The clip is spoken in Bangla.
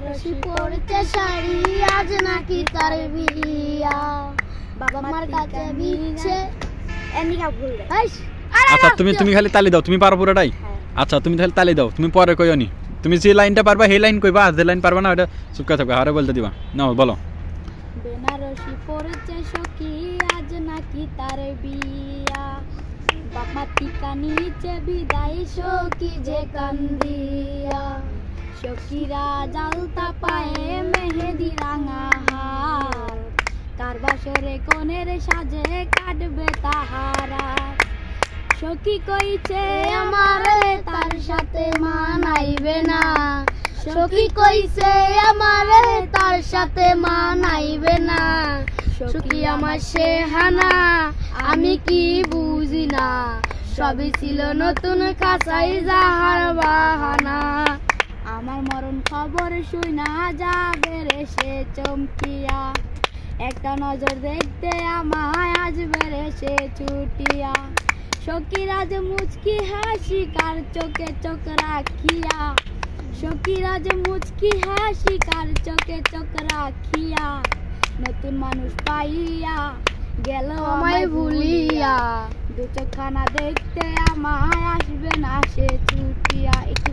বেনারসি পড়তে শাড়ি আজ নাকি তার বিয়া বাবা মার কাছে বিচ্ছে এনিকা ভুল রে আচ্ছা তুমি খালি তালি দাও তুমি পারো পুরোটাই আচ্ছা তুমি তাহলে তালি দাও তুমি পরে কইও নি তুমি যে লাইনটা পারবা সেই লাইন কইবা আর যে লাইন পারবা না ওটা চুপ করে থাকবে আরে বলতে দিবা নাও বলো বেনারসি পড়তে সখী আজ নাকি তার বিয়া বাবা টিকা নিচে বিদায় সখী যে কান্দিয়া সখীরা জালতা পায়ে মেহেদি রাঙা হার কার বাসরে কোনের সাজে কাটবে তাহারা সখী কইছে আমারে তার সাথে মানাইবে না সখী কইছে আমারে তার সাথে মানাইবে না সখী আমার সেহানা আমি কি বুঝি না সবই ছিল নতুন খাঁচাই যাহার বাহানা আমার মরণ খবর শুনা যাবে রে সে চমকিয়া একটা নজর দেখতে আমায় আসবে রে সে ছুটিয়া সখীরাজ মুচকি হাসি কার চোখে চোখ রাখিয়া সখীরাজ মুচকি হাসি কার চোখে চোখ রাখিয়া নতুন মানুষ পাইয়া গেল আমায় ভুলিয়া দু চোখখানা দেখতে আমায় আসবে না সে ছুটিয়া একটু